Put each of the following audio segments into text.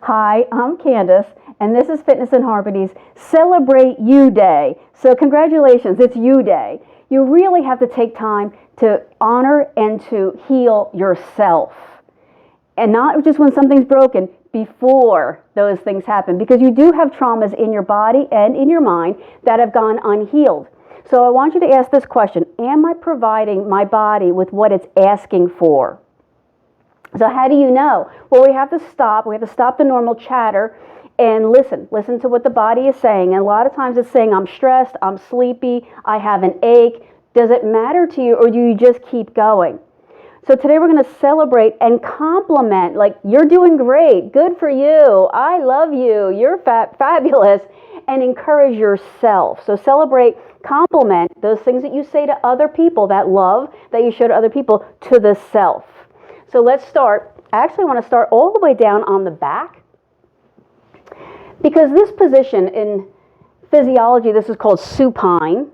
Hi, I'm Candace, and this is Fitness and Harmony's Celebrate You Day. So congratulations, it's You Day. You really have to take time to honor and to heal yourself. And not just when something's broken, before those things happen. Because you do have traumas in your body and in your mind that have gone unhealed. So I want you to ask this question: am I providing my body with what it's asking for? So how do you know? Well, we have to stop the normal chatter and listen to what the body is saying. And a lot of times it's saying, I'm stressed, I'm sleepy, I have an ache. Does it matter to you, or do you just keep going? So today we're going to celebrate and compliment, like, you're doing great, good for you, I love you, you're fabulous, and encourage yourself. So celebrate, compliment those things that you say to other people, that love that you show to other people, to the self. So let's start. I actually want to start all the way down on the back, because this position in physiology, this is called supine,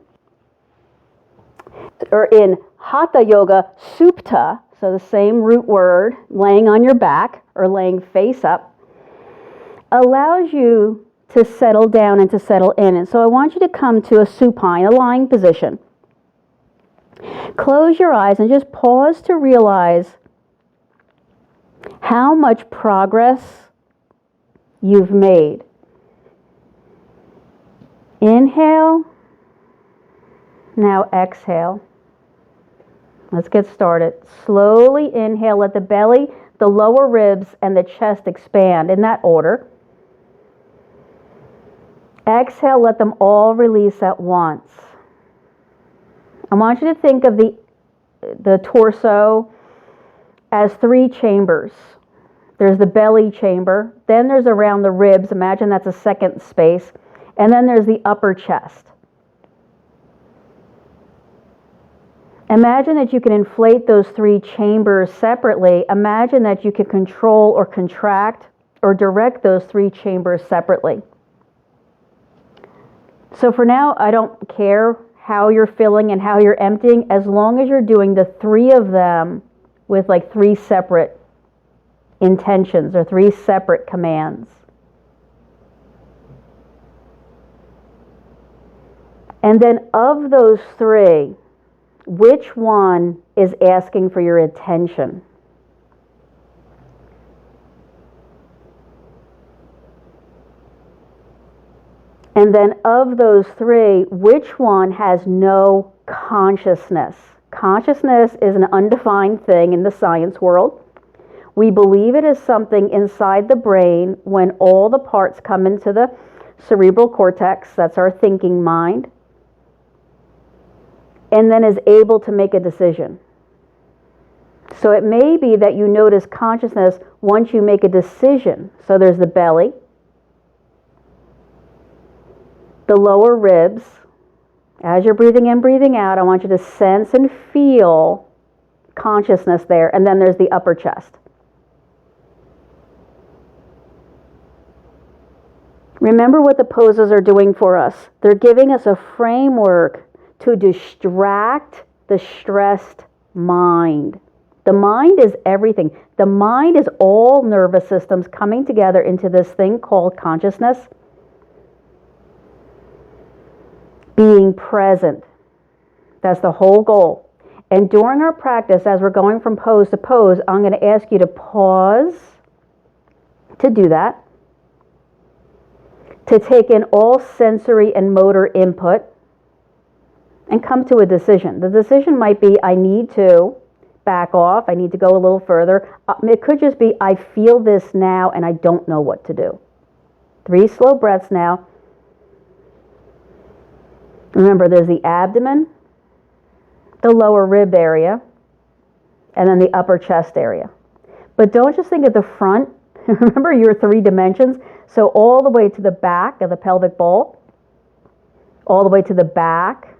or in Hatha Yoga, supta, so the same root word, laying on your back or laying face up, allows you to settle down and to settle in. And so I want you to come to a supine, a lying position. Close your eyes and just pause to realize how much progress you've made. Inhale. Now exhale. Let's get started. Slowly inhale. Let the belly, the lower ribs, and the chest expand in that order. Exhale. Let them all release at once. I want you to think of the torso as 3 chambers. There's the belly chamber, then there's around the ribs, imagine that's a second space, and then there's the upper chest. Imagine that you can inflate those 3 chambers separately. Imagine that you can control or contract or direct those 3 chambers separately. So for now, I don't care how you're filling and how you're emptying, as long as you're doing the 3 of them with like 3 separate intentions or 3 separate commands. And then of those 3, which one is asking for your attention? And then of those 3, which one has no consciousness? Consciousness is an undefined thing in the science world. We believe it is something inside the brain when all the parts come into the cerebral cortex, that's our thinking mind, and then is able to make a decision. So it may be that you notice consciousness once you make a decision. So there's the belly, the lower ribs. As you're breathing in, breathing out, I want you to sense and feel consciousness there. And then there's the upper chest. Remember what the poses are doing for us. They're giving us a framework to distract the stressed mind. The mind is everything. The mind is all nervous systems coming together into this thing called consciousness. Being present. That's the whole goal. And during our practice, as we're going from pose to pose, I'm going to ask you to pause to do that, to take in all sensory and motor input, and come to a decision. The decision might be, I need to back off, I need to go a little further. It could just be, I feel this now and I don't know what to do. 3 slow breaths now. Remember, there's the abdomen, the lower rib area, and then the upper chest area. But don't just think of the front. Remember your 3 dimensions. So all the way to the back of the pelvic bowl, all the way to the back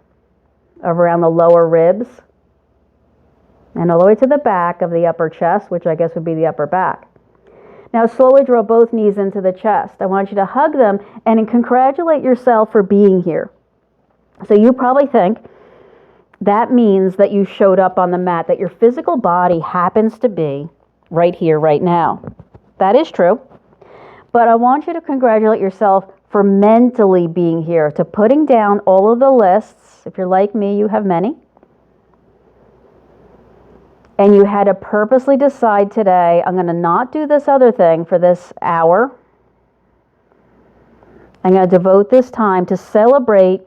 of around the lower ribs, and all the way to the back of the upper chest, which I guess would be the upper back. Now slowly draw both knees into the chest. I want you to hug them and congratulate yourself for being here. So you probably think that means that you showed up on the mat, that your physical body happens to be right here, right now. That is true. But I want you to congratulate yourself for mentally being here, to putting down all of the lists. If you're like me, you have many. And you had to purposely decide today, I'm going to not do this other thing for this hour. I'm going to devote this time to celebrate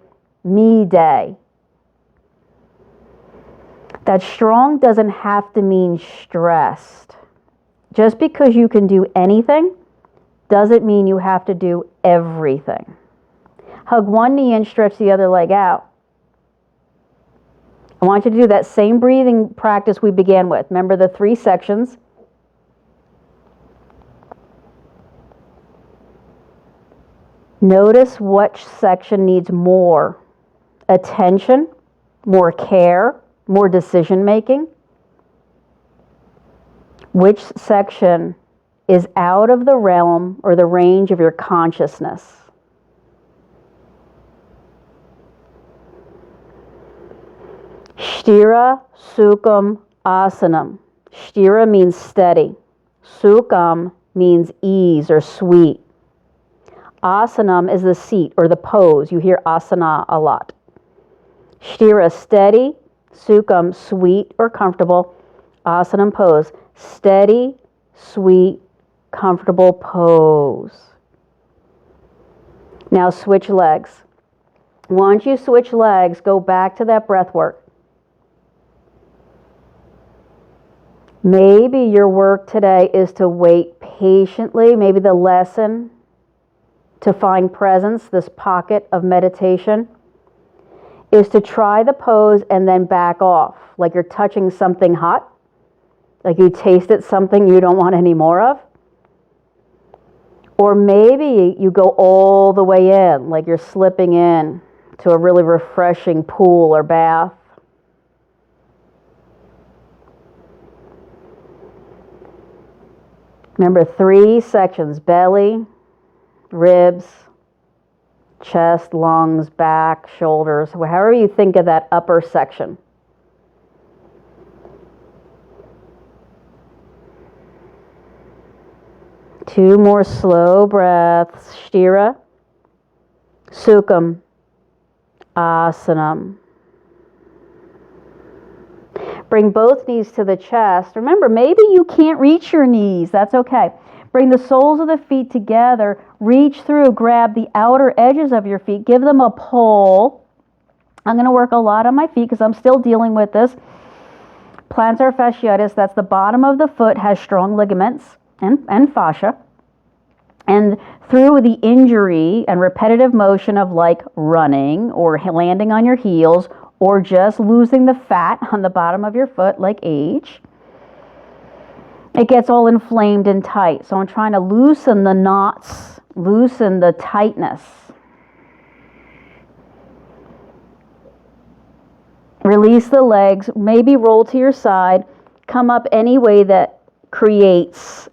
me day. That strong doesn't have to mean stressed. Just because you can do anything doesn't mean you have to do everything. Hug one knee and stretch the other leg out. I want you to do that same breathing practice we began with. Remember the 3 sections? Notice which section needs more attention, more care, more decision making. Which section is out of the realm or the range of your consciousness? Sthira, Sukham, Asanam. Sthira means steady. Sukham means ease or sweet. Asanam is the seat or the pose. You hear asana a lot. Sthira, steady. Sukham, sweet or comfortable. Asanam, pose. Steady, sweet, comfortable pose. Now switch legs. Once you switch legs, go back to that breath work. Maybe your work today is to wait patiently. Maybe the lesson to find presence, this pocket of meditation, is to try the pose and then back off, like you're touching something hot, like you tasted something you don't want any more of. Or maybe you go all the way in, like you're slipping in to a really refreshing pool or bath. Remember 3 sections: belly, ribs, chest, lungs, back, shoulders, however you think of that upper section. Two more slow breaths. Sthira, Sukham, Asanam. Bring both knees to the chest. Remember, maybe you can't reach your knees. That's okay. Bring the soles of the feet together. Reach through, grab the outer edges of your feet. Give them a pull. I'm going to work a lot on my feet because I'm still dealing with this. Plantar fasciitis, that's the bottom of the foot, has strong ligaments and fascia. And through the injury and repetitive motion of like running or landing on your heels or just losing the fat on the bottom of your foot like age, it gets all inflamed and tight. So I'm trying to loosen the knots, loosen the tightness. Release the legs, maybe roll to your side, come up any way that creates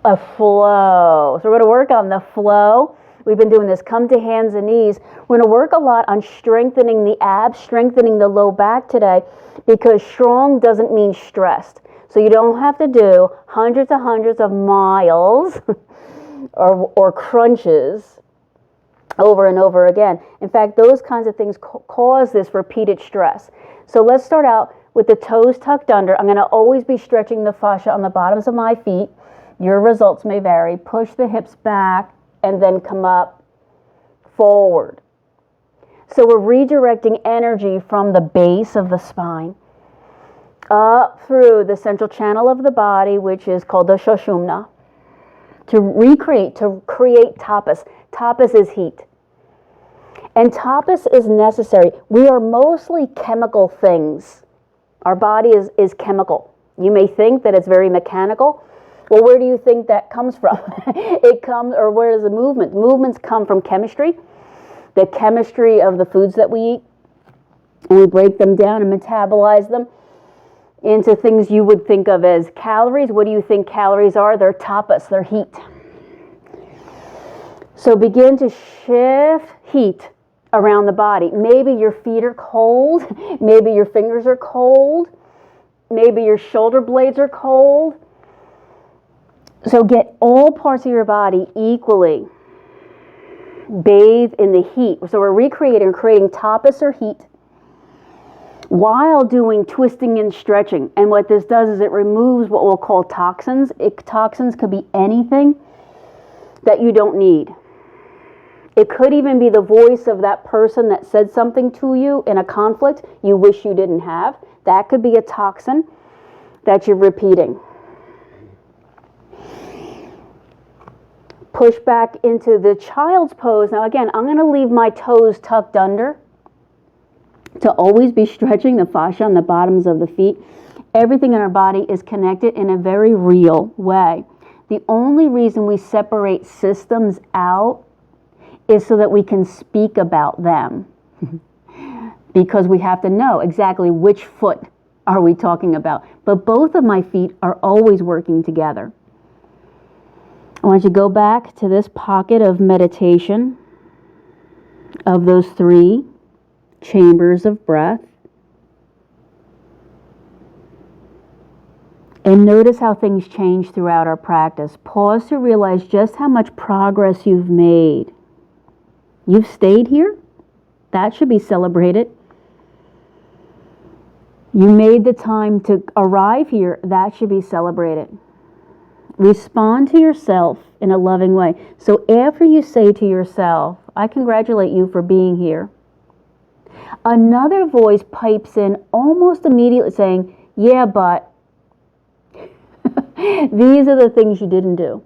a flow. So we're going to work on the flow. We've been doing this, come to hands and knees. We're going to work a lot on strengthening the abs, strengthening the low back today, because strong doesn't mean stressed. So you don't have to do hundreds and hundreds of miles or crunches over and over again. In fact, those kinds of things cause this repeated stress. So let's start out with the toes tucked under. I'm going to always be stretching the fascia on the bottoms of my feet. Your results may vary. Push the hips back and then come up forward. So we're redirecting energy from the base of the spine up through the central channel of the body, which is called the Sushumna, to create tapas. Tapas is heat. And tapas is necessary. We are mostly chemical things. Our body is chemical. You may think that it's very mechanical. Well, where do you think that comes from? Or where does the movement? Movements come from chemistry, the chemistry of the foods that we eat. And we break them down and metabolize them into things you would think of as calories. What do you think calories are? They're tapas, they're heat. So begin to shift heat around the body. Maybe your feet are cold. Maybe your fingers are cold. Maybe your shoulder blades are cold. So get all parts of your body equally bathed in the heat. So we're recreating, creating tapas or heat while doing twisting and stretching. And what this does is it removes what we'll call toxins. Toxins could be anything that you don't need. It could even be the voice of that person that said something to you in a conflict you wish you didn't have. That could be a toxin that you're repeating. Push back into the child's pose. Now again, I'm going to leave my toes tucked under to always be stretching the fascia on the bottoms of the feet. Everything in our body is connected in a very real way. The only reason we separate systems out is so that we can speak about them. Because we have to know exactly which foot are we talking about. But both of my feet are always working together. I want you to go back to this pocket of meditation of those 3 chambers of breath. And notice how things change throughout our practice. Pause to realize just how much progress you've made. You've stayed here. That should be celebrated. You made the time to arrive here. That should be celebrated. Respond to yourself in a loving way. So after you say to yourself, I congratulate you for being here, another voice pipes in almost immediately saying, yeah, but these are the things you didn't do.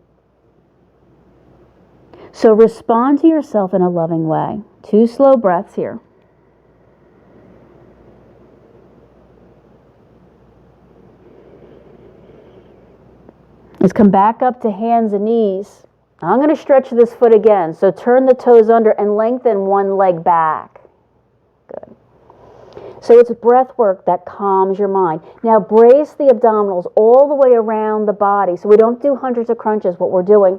So respond to yourself in a loving way. 2 slow breaths here. Let's come back up to hands and knees. I'm going to stretch this foot again. So turn the toes under and lengthen one leg back. Good. So it's breath work that calms your mind. Now brace the abdominals all the way around the body. So we don't do hundreds of crunches. What we're doing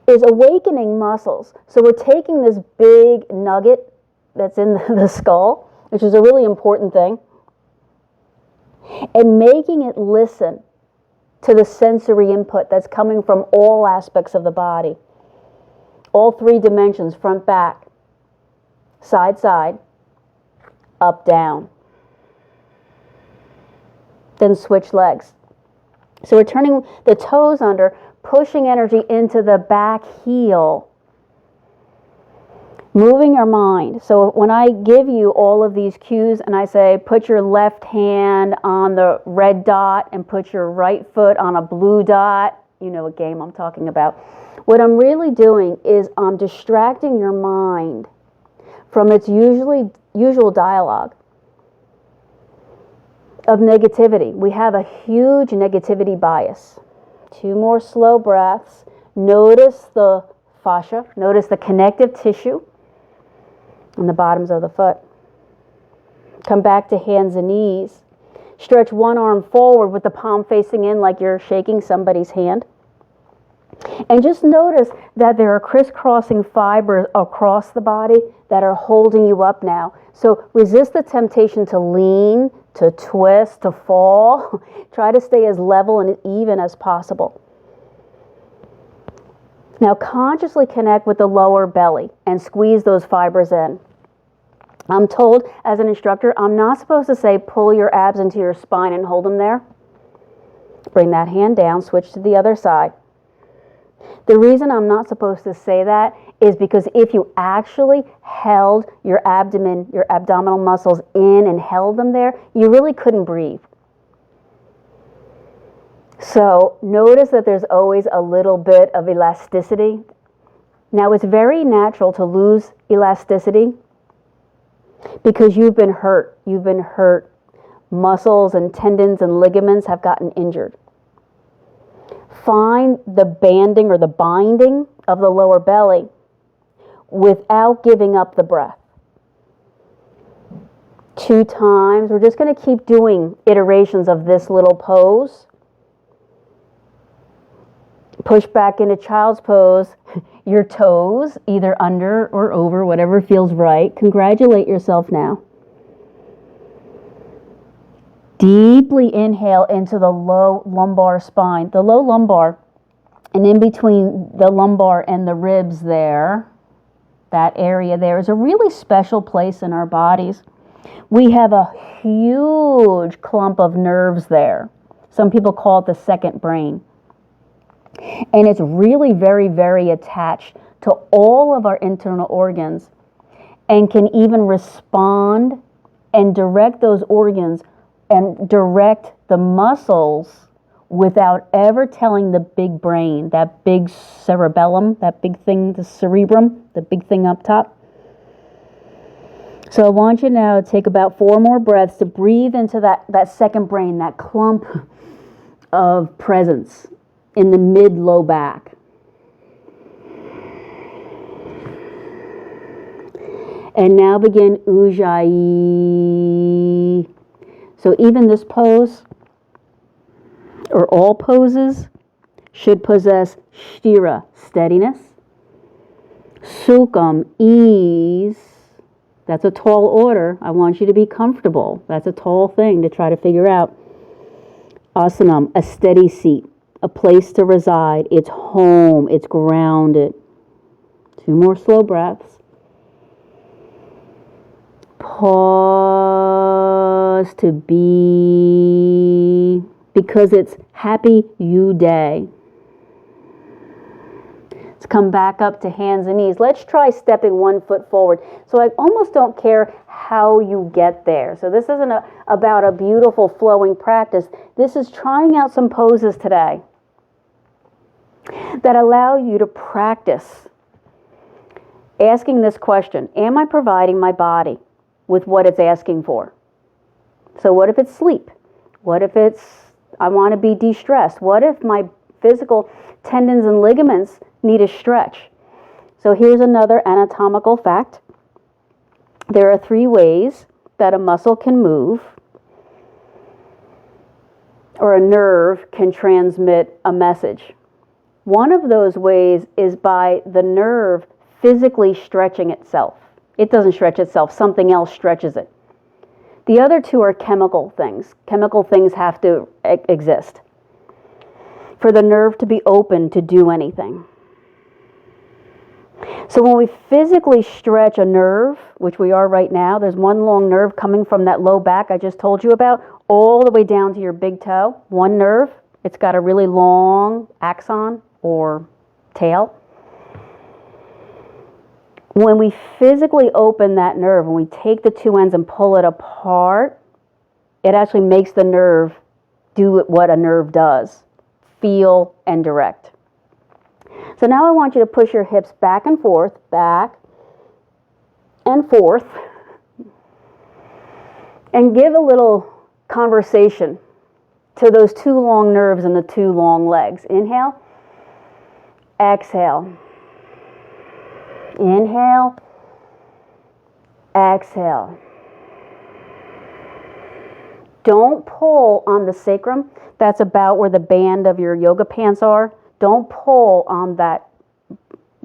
is awakening muscles. So we're taking this big nugget that's in the skull, which is a really important thing, and making it listen to the sensory input that's coming from all aspects of the body. All 3 dimensions, front, back, side, side, up, down. Then switch legs. So we're turning the toes under, pushing energy into the back heel. Moving our mind. So when I give you all of these cues and I say, put your left hand on the red dot and put your right foot on a blue dot, you know what game I'm talking about. What I'm really doing is I'm distracting your mind from its usual dialogue of negativity. We have a huge negativity bias. 2 more slow breaths. Notice the fascia. Notice the connective tissue on the bottoms of the foot. Come back to hands and knees. Stretch one arm forward with the palm facing in like you're shaking somebody's hand. And just notice that there are crisscrossing fibers across the body that are holding you up now. So resist the temptation to lean, to twist, to fall. Try to stay as level and even as possible. Now consciously connect with the lower belly and squeeze those fibers in. I'm told as an instructor, I'm not supposed to say pull your abs into your spine and hold them there. Bring that hand down, switch to the other side. The reason I'm not supposed to say that is because if you actually held your abdomen, your abdominal muscles in and held them there, you really couldn't breathe. So notice that there's always a little bit of elasticity. Now it's very natural to lose elasticity because you've been hurt. You've been hurt. Muscles and tendons and ligaments have gotten injured. Find the banding or the binding of the lower belly without giving up the breath. 2 times. We're just going to keep doing iterations of this little pose. Push back into child's pose. Your toes, either under or over, whatever feels right. Congratulate yourself now. Deeply inhale into the low lumbar spine. The low lumbar And in between the lumbar and the ribs there, that area there is a really special place in our bodies. We have a huge clump of nerves there. Some people call it the second brain. And it's really very, very attached to all of our internal organs and can even respond and direct those organs and direct the muscles without ever telling the big brain, that big cerebellum, that big thing, the cerebrum, the big thing up top. So I want you now to take about 4 more breaths to breathe into that second brain, that clump of presence in the mid-low back. And now begin Ujjayi. So even this pose, or all poses, should possess Sthira, steadiness, Sukham, ease. That's a tall order. I want you to be comfortable. That's a tall thing to try to figure out. Asanam, a steady seat, a place to reside. It's home. It's grounded. 2 more slow breaths. Pause to be, because it's Happy You Day. Let's come back up to hands and knees. Let's try stepping 1 foot forward. So I almost don't care how you get there. So this isn't about a beautiful flowing practice. This is trying out some poses today that allow you to practice asking this question: am I providing my body with what it's asking for? So what if it's sleep? What if it's I want to be de-stressed? What if my physical tendons and ligaments need a stretch? So here's another anatomical fact. There are 3 ways that a muscle can move, or a nerve can transmit a message. One of those ways is by the nerve physically stretching itself. It doesn't stretch itself, something else stretches it. The other 2 are chemical things. Chemical things have to exist for the nerve to be open to do anything. So when we physically stretch a nerve, which we are right now, there's one long nerve coming from that low back I just told you about, all the way down to your big toe. One nerve, it's got a really long axon or tail. When we physically open that nerve, when we take the 2 ends and pull it apart, it actually makes the nerve do what a nerve does: feel and direct. So now I want you to push your hips back and forth, and give a little conversation to those 2 long nerves and the 2 long legs. Inhale, exhale. Inhale, exhale. Don't pull on the sacrum. That's about where the band of your yoga pants are. Don't pull on that,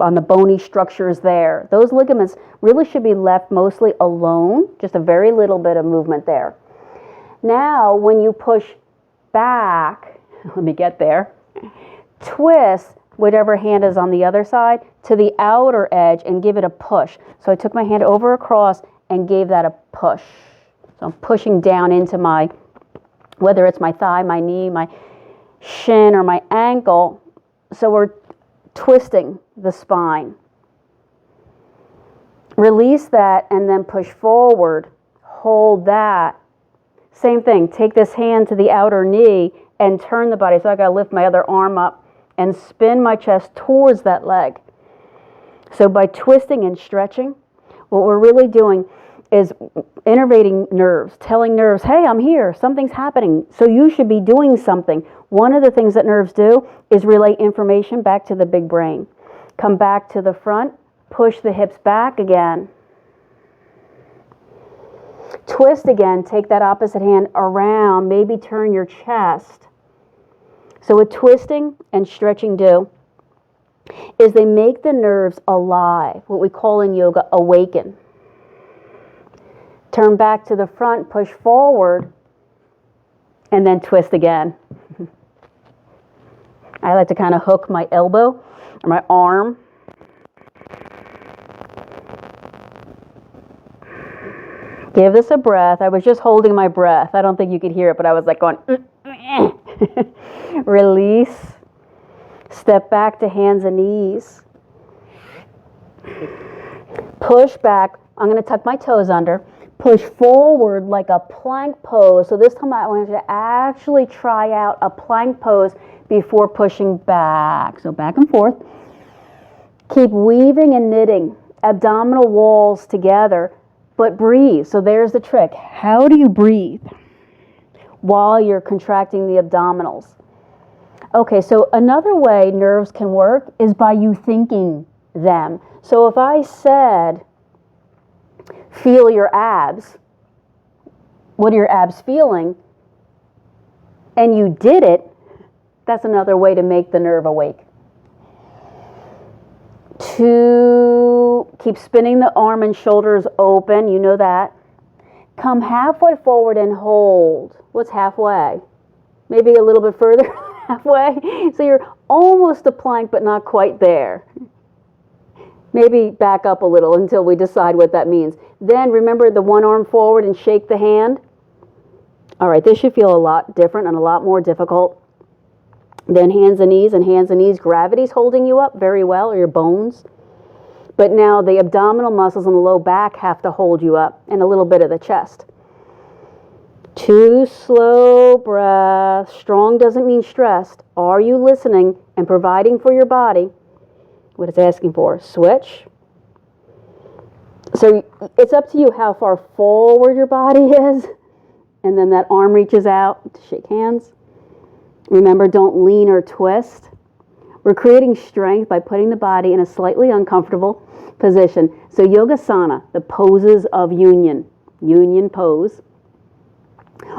on the bony structures there. Those ligaments really should be left mostly alone, just a very little bit of movement there. Now, when you push back, let me get there, twist whatever hand is on the other side to the outer edge and give it a push. So I took my hand over across and gave that a push. So I'm pushing down into my, whether it's my thigh, my knee, my shin, or my ankle. So we're twisting the spine. Release that and then push forward. Hold that. Same thing. Take this hand to the outer knee and turn the body. So I got to lift my other arm up and spin my chest towards that leg. So by twisting and stretching, what we're really doing is innervating nerves, telling nerves, hey, I'm here, something's happening, so you should be doing something. One of the things that nerves do is relay information back to the big brain. Come back to the front, push the hips back again. Twist again, take that opposite hand around, maybe turn your chest. So what twisting and stretching do is they make the nerves alive, what we call in yoga, awaken. Turn back to the front, push forward, and then twist again. I like to kind of hook my elbow or my arm. Give this a breath. I was just holding my breath. I don't think you could hear it, but I was like going, release. Step back to hands and knees. Push back. I'm going to tuck my toes under. Push forward like a plank pose. So this time I want you to actually try out a plank pose before pushing back. So back and forth. Keep weaving and knitting abdominal walls together, but breathe. So there's the trick. How do you breathe while you're contracting the abdominals? Okay, so another way nerves can work is by you thinking them. So if I said, feel your abs, what are your abs feeling? And you did it, that's another way to make the nerve awake. To keep spinning the arm and shoulders open, you know that. Come halfway forward and hold. What's halfway? Maybe a little bit further, halfway. So you're almost a plank, but not quite there. Maybe back up a little until we decide what that means. Then remember the one arm forward and shake the hand. All right, this should feel a lot different and a lot more difficult. Then hands and knees. Gravity's holding you up very well, or your bones. But now the abdominal muscles in the low back have to hold you up, and a little bit of the chest. 2 slow breaths. Strong doesn't mean stressed. Are you listening and providing for your body what it's asking for? Switch. So it's up to you how far forward your body is, and then that arm reaches out to shake hands. Remember, don't lean or twist. We're creating strength by putting the body in a slightly uncomfortable position. So Yogasana, the poses of union pose,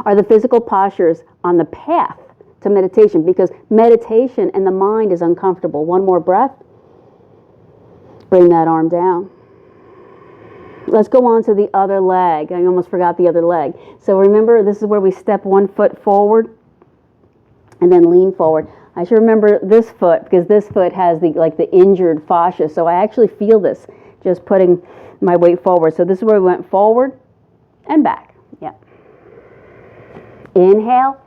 are the physical postures on the path to meditation, because meditation and the mind is uncomfortable. One more breath. Bring that arm down. Let's go on to the other leg. I almost forgot the other leg. So remember, this is where we step one foot forward and then lean forward. I should remember this foot, because this foot has the injured fascia. So I actually feel this just putting my weight forward. So this is where we went forward and back. Yeah. Inhale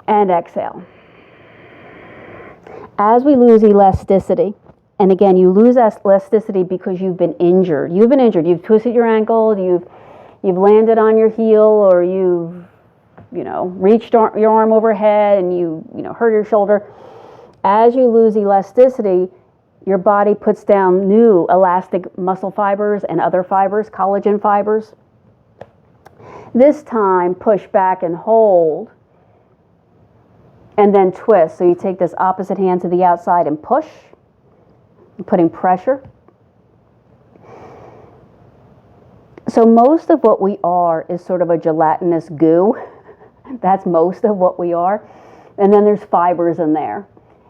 and exhale. As we lose elasticity, and again, you lose elasticity because you've been injured. You've been injured. You've twisted your ankle. You've landed on your heel, or you've reached your arm overhead and you hurt your shoulder. As you lose elasticity, your body puts down new elastic muscle fibers and other fibers, collagen fibers. This time, push back and hold, and then twist. So you take this opposite hand to the outside and push, putting pressure. So most of what we are is sort of a gelatinous goo. That's most of what we are. And then there's fibers in there.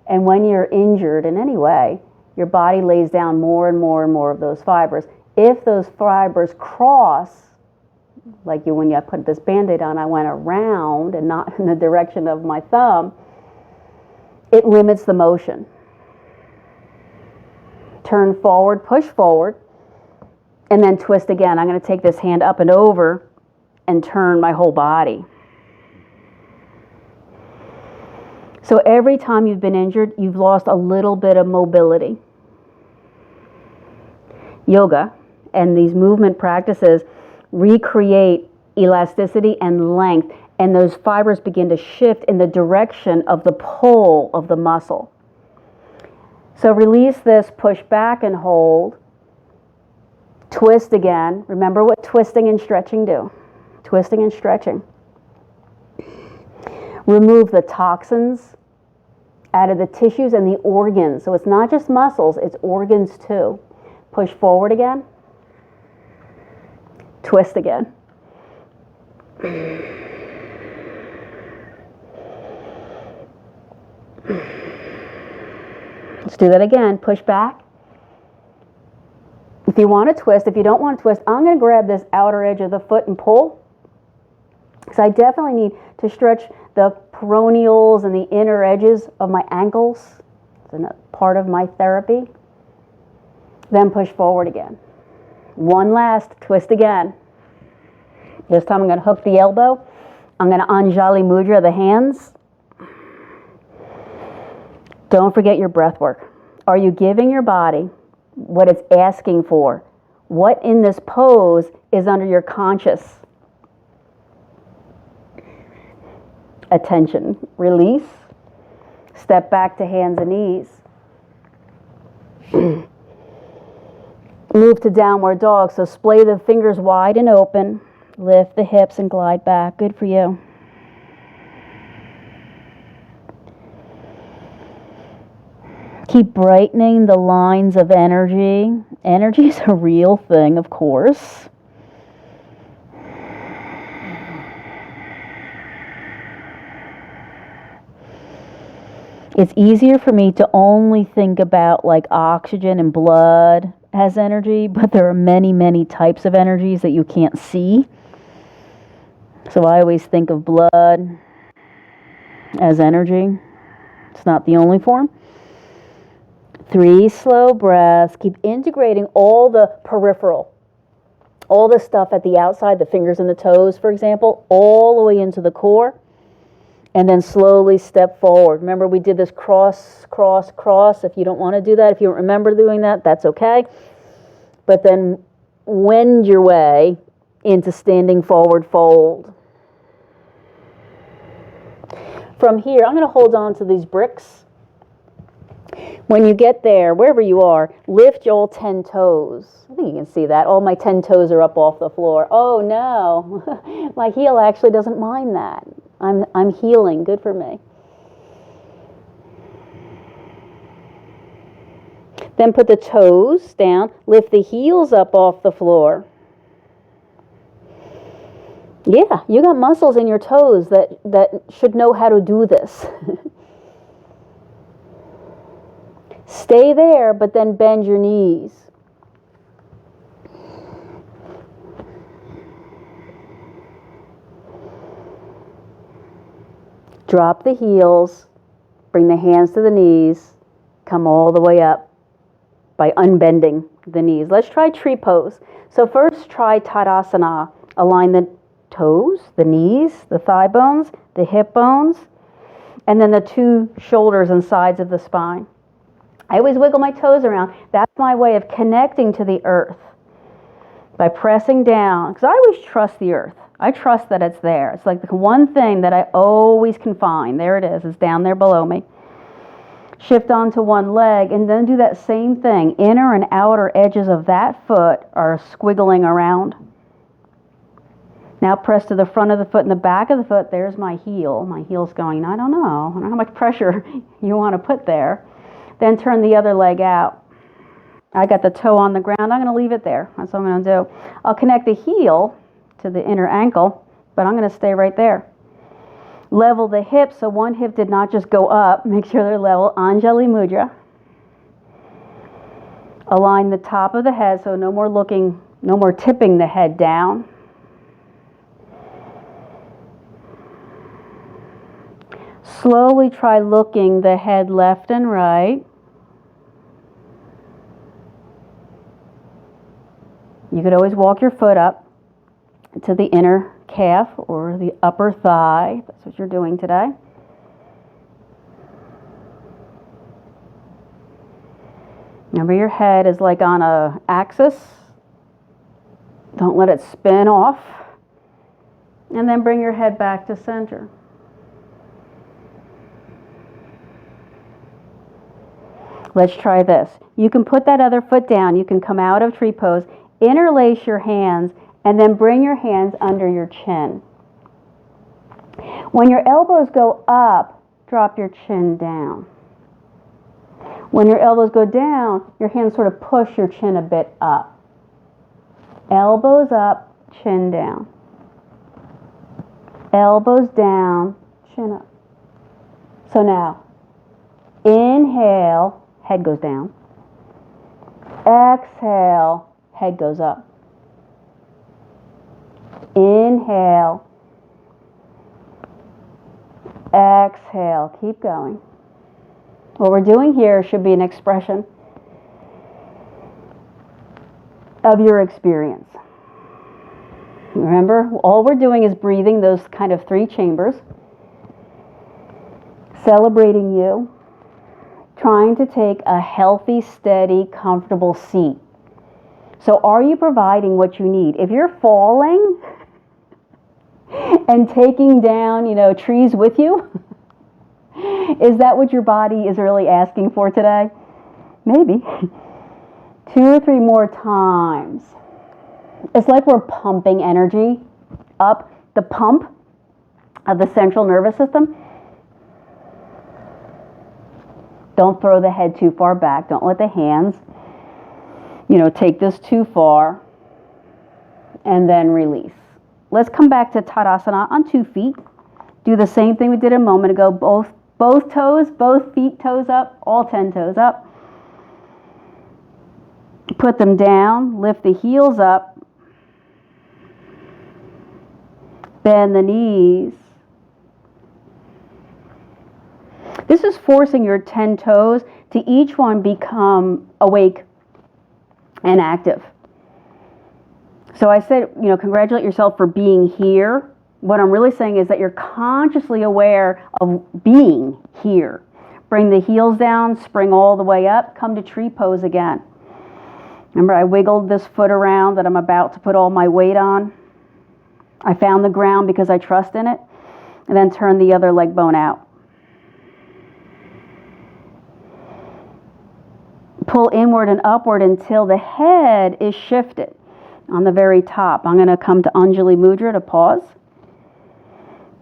And when you're injured in any way, your body lays down more and more and more of those fibers. If those fibers cross, like when I put this Band-Aid on, I went around and not in the direction of my thumb, it limits the motion. Turn forward, push forward, and then twist again. I'm going to take this hand up and over and turn my whole body. So every time you've been injured, you've lost a little bit of mobility. Yoga and these movement practices recreate elasticity and length, and those fibers begin to shift in the direction of the pull of the muscle. So release this, push back and hold. Twist again. Remember what twisting and stretching do. Twisting and stretching. Remove the toxins out of the tissues and the organs. So it's not just muscles, it's organs too. Push forward again. Twist again. Let's do that again. Push back. If you want to twist, if you don't want to twist, I'm going to grab this outer edge of the foot and pull. because I definitely need to stretch the peroneals and the inner edges of my ankles. It's a part of my therapy. Then push forward again. One last twist again. This time I'm going to hook the elbow. I'm going to Anjali Mudra the hands. Don't forget your breath work. Are you giving your body what it's asking for? What in this pose is under your conscious attention? Release. Step back to hands and knees. Move to downward dog. So splay the fingers wide and open. Lift the hips and glide back. Good for you. Keep brightening the lines of energy. Energy is a real thing, of course. It's easier for me to only think about like oxygen and blood as energy, but there are many, many types of energies that you can't see. So I always think of blood as energy. It's not the only form. 3 slow breaths. Keep integrating all the peripheral, all the stuff at the outside, the fingers and the toes, for example, all the way into the core. And then slowly step forward. Remember, we did this cross, cross, cross. If you don't want to do that, if you don't remember doing that, that's okay. But then wend your way into standing forward fold. From here, I'm going to hold on to these bricks. When you get there, wherever you are, lift all 10 toes. I think you can see that. All my 10 toes are up off the floor. Oh no, my heel actually doesn't mind that. I'm healing. Good for me. Then put the toes down. Lift the heels up off the floor. Yeah, you got muscles in your toes that should know how to do this. Stay there, but then bend your knees. Drop the heels, bring the hands to the knees, come all the way up by unbending the knees. Let's try tree pose. So first try Tadasana. Align the toes, the knees, the thigh bones, the hip bones, and then the 2 shoulders and sides of the spine. I always wiggle my toes around. That's my way of connecting to the earth by pressing down, because I always trust the earth. I trust that it's there. It's like the one thing that I always can find. There it is. It's down there below me. Shift onto one leg and then do that same thing. Inner and outer edges of that foot are squiggling around. Now press to the front of the foot and the back of the foot. There's my heel. My heel's going, I don't know how much pressure you want to put there. Then turn the other leg out. I got the toe on the ground. I'm going to leave it there. That's what I'm going to do. I'll connect the heel to the inner ankle, but I'm going to stay right there. Level the hips so one hip did not just go up. Make sure they're level. Anjali Mudra. Align the top of the head so no more tipping the head down. Slowly try looking the head left and right. You could always walk your foot up to the inner calf or the upper thigh. That's what you're doing today. Remember, your head is like on an axis. Don't let it spin off. And then bring your head back to center. Let's try this. You can put that other foot down. You can come out of tree pose, interlace your hands, and then bring your hands under your chin. When your elbows go up, drop your chin down. When your elbows go down, your hands sort of push your chin a bit up. Elbows up, chin down. Elbows down, chin up. So now, inhale, head goes down. Exhale, head goes up. Inhale, Exhale, keep going. What we're doing here should be an expression of your experience. Remember, all we're doing is breathing those kind of 3 chambers, celebrating you, trying to take a healthy, steady, comfortable seat. So are you providing what you need? If you're falling and taking down, trees with you, is that what your body is really asking for today? Maybe. 2 or 3 more times. It's like we're pumping energy up the pump of the central nervous system. Don't throw the head too far back. Don't let the hands, take this too far. And then release. Let's come back to Tadasana on 2 feet. Do the same thing we did a moment ago. Both toes, both feet, toes up, all 10 toes up. Put them down, lift the heels up. Bend the knees. This is forcing your 10 toes to each one become awake and active. So I said, congratulate yourself for being here. What I'm really saying is that you're consciously aware of being here. Bring the heels down, spring all the way up, come to tree pose again. Remember, I wiggled this foot around that I'm about to put all my weight on. I found the ground because I trust in it, and then turn the other leg bone out. Pull inward and upward until the head is shifted on the very top. I'm going to come to Anjali Mudra to pause.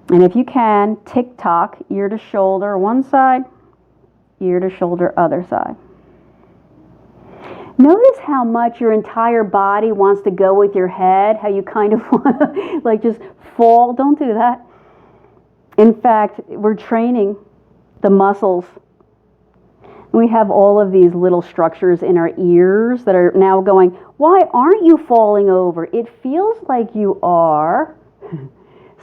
And if you can, tick-tock, ear to shoulder one side, ear to shoulder other side. Notice how much your entire body wants to go with your head, how you kind of want to just fall. Don't do that. In fact, we're training the muscles. We have all of these little structures in our ears that are now going, why aren't you falling over? It feels like you are.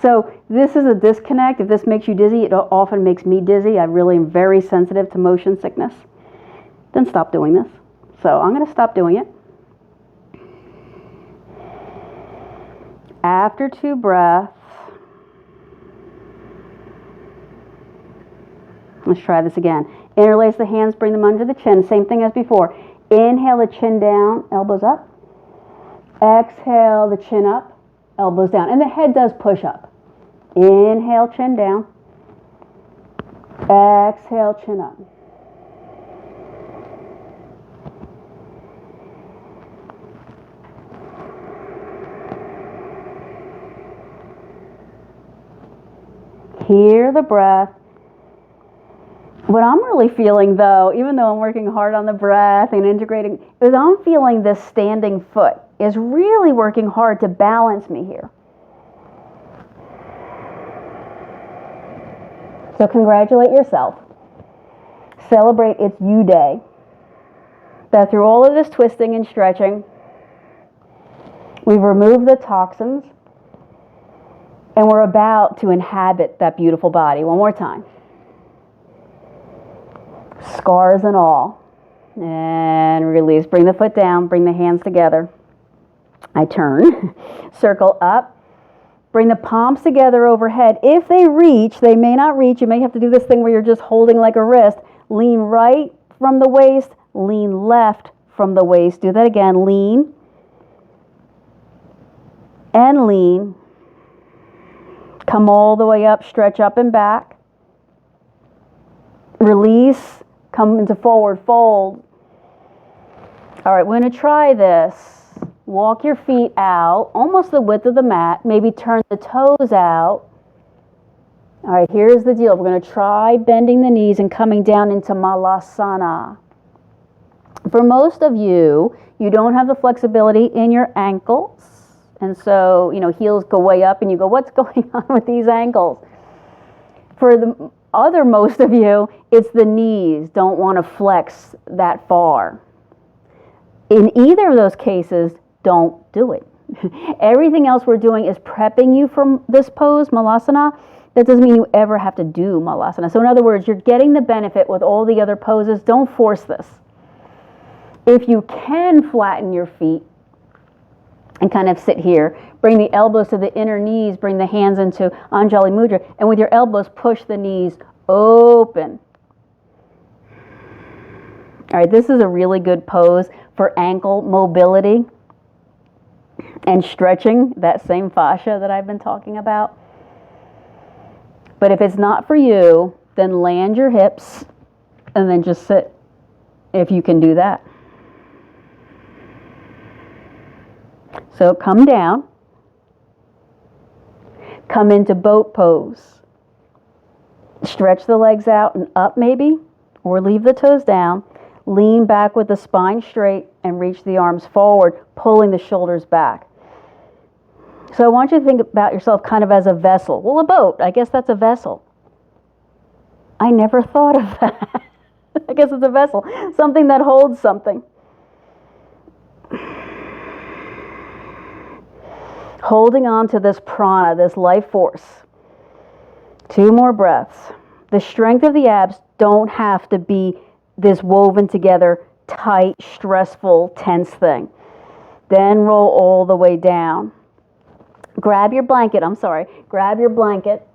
So this is a disconnect. If this makes you dizzy, it often makes me dizzy. I really am very sensitive to motion sickness. Then stop doing this. So I'm going to stop doing it. After 2 breaths, let's try this again. Interlace the hands, bring them under the chin. Same thing as before. Inhale the chin down, elbows up. Exhale the chin up, elbows down. And the head does push up. Inhale, chin down. Exhale, chin up. Hear the breath. What I'm really feeling, though, even though I'm working hard on the breath and integrating, is I'm feeling this standing foot is really working hard to balance me here. So congratulate yourself. Celebrate it's you day. That through all of this twisting and stretching, we've removed the toxins and we're about to inhabit that beautiful body. One more time. Scars and all. And release. Bring the foot down. Bring the hands together. I turn. Circle up. Bring the palms together overhead. If they reach, they may not reach. You may have to do this thing where you're just holding like a wrist. Lean right from the waist. Lean left from the waist. Do that again. Lean. And lean. Come all the way up. Stretch up and back. Release. Come into forward fold. All right, we're going to try this. Walk your feet out, almost the width of the mat. Maybe turn the toes out. All right, here's the deal. We're going to try bending the knees and coming down into Malasana. For most of you, you don't have the flexibility in your ankles. And so, heels go way up and you go, what's going on with these ankles? For the other most of you, it's the knees don't want to flex that far. In either of those cases, don't do it. Everything else we're doing is prepping you for this pose, Malasana, That doesn't mean you ever have to do malasana. So in other words, you're getting the benefit with all the other poses. Don't force this. If you can flatten your feet and kind of sit here, bring the elbows to the inner knees, bring the hands into Anjali Mudra, and with your elbows push the knees open. All right, this is a really good pose for ankle mobility and stretching, that same fascia that I've been talking about. But if it's not for you, then land your hips and then just sit, if you can do that. So come down, come into boat pose. Stretch the legs out and up maybe, or leave the toes down. Lean back with the spine straight and reach the arms forward, pulling the shoulders back. So I want you to think about yourself kind of as a vessel. Well, a boat, I guess that's a vessel. I never thought of that. I guess it's a vessel, something that holds something. Holding on to this prana, this life force. 2 more breaths. The strength of the abs don't have to be this woven together, tight, stressful, tense thing. Then roll all the way down. Grab your blanket, grab your blanket.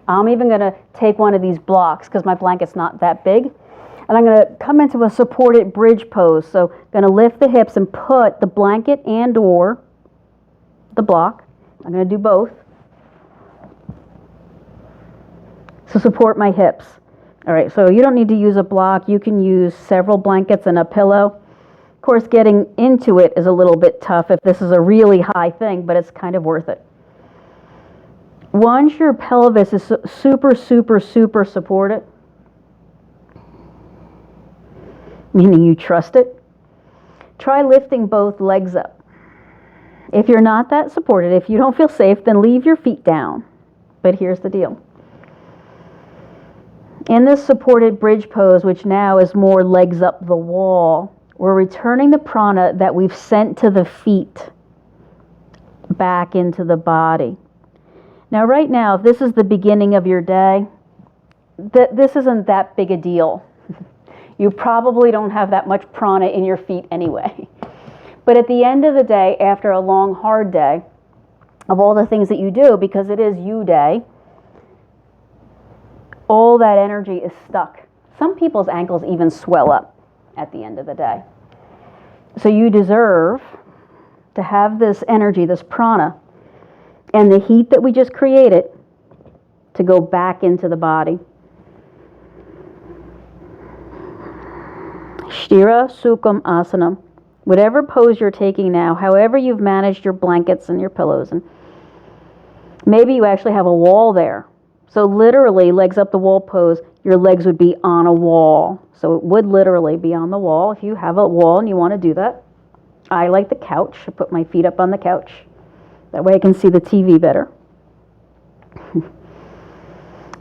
I'm even going to take one of these blocks because my blanket's not that big. And I'm going to come into a supported bridge pose. So I'm going to lift the hips and put the blanket and or the block. I'm going to do both. So support my hips. All right, so you don't need to use a block. You can use several blankets and a pillow. Of course, getting into it is a little bit tough if this is a really high thing, but it's kind of worth it. Once your pelvis is super, super, super supported, meaning you trust it, try lifting both legs up. If you're not that supported, if you don't feel safe, then leave your feet down. But here's the deal. In this supported bridge pose, which now is more legs up the wall, we're returning the prana that we've sent to the feet back into the body. Now, right now, if this is the beginning of your day, this isn't that big a deal. You probably don't have that much prana in your feet anyway. But at the end of the day, after a long, hard day, of all the things that you do, because it is you day, all that energy is stuck. Some people's ankles even swell up at the end of the day. So you deserve to have this energy, this prana, and the heat that we just created to go back into the body. Sthira Sukham Asanam. Whatever pose you're taking now, however you've managed your blankets and your pillows, and maybe you actually have a wall there. So literally, legs up the wall pose, your legs would be on a wall. So it would literally be on the wall if you have a wall and you want to do that. I like the couch. I put my feet up on the couch. That way I can see the TV better.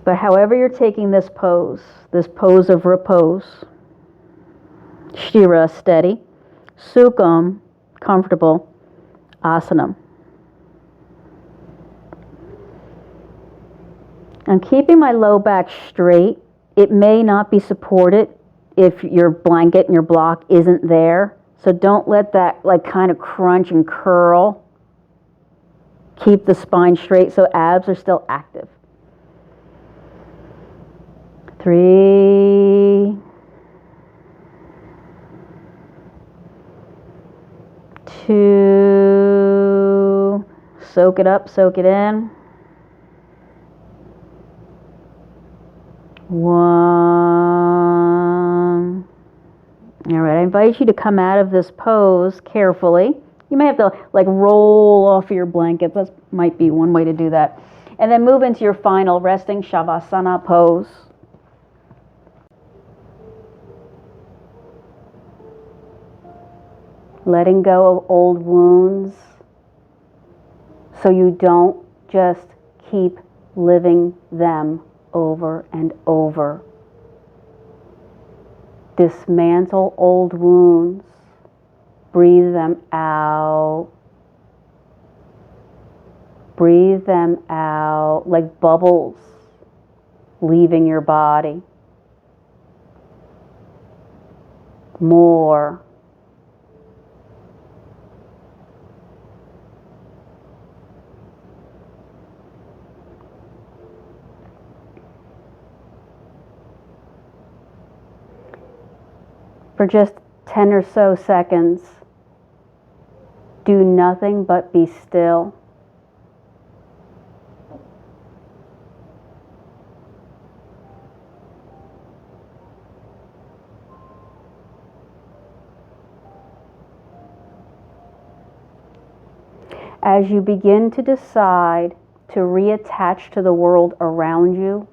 But however you're taking this pose of repose, Sthira, steady, Sukham, comfortable, Asanam. I'm keeping my low back straight. It may not be supported if your blanket and your block isn't there. So don't let that kind of crunch and curl. Keep the spine straight so abs are still active. 3, 2, soak it up, soak it in. 1. All right, I invite you to come out of this pose carefully. You may have to roll off your blankets. That might be one way to do that. And then move into your final resting Shavasana pose. Letting go of old wounds so you don't just keep living them over and over. Dismantle old wounds. Breathe them out. Breathe them out like bubbles leaving your body. More. For just 10 or so seconds, do nothing but be still. As you begin to decide to reattach to the world around you,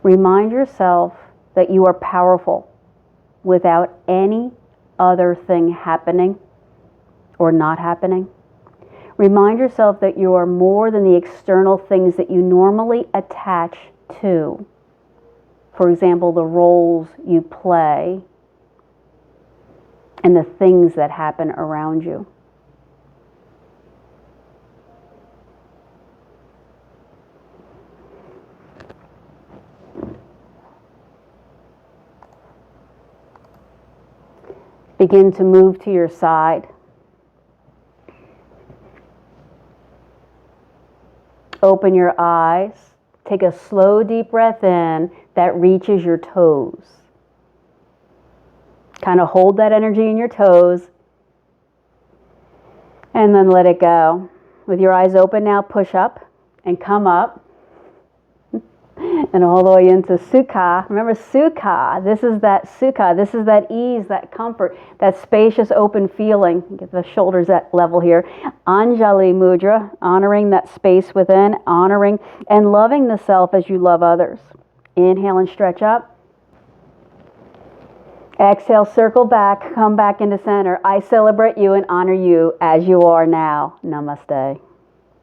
remind yourself that you are powerful without any other thing happening or not happening. Remind yourself that you are more than the external things that you normally attach to. For example, the roles you play and the things that happen around you. Begin to move to your side. Open your eyes. Take a slow, deep breath in that reaches your toes. Kind of hold that energy in your toes and then let it go. With your eyes open now, push up and come up. And all the way into Sukha. Remember Sukha. This is that Sukha. This is that ease, that comfort, that spacious, open feeling. Get the shoulders at level here. Anjali Mudra, honoring that space within, honoring and loving the self as you love others. Inhale and stretch up. Exhale, circle back, come back into center. I celebrate you and honor you as you are now. Namaste.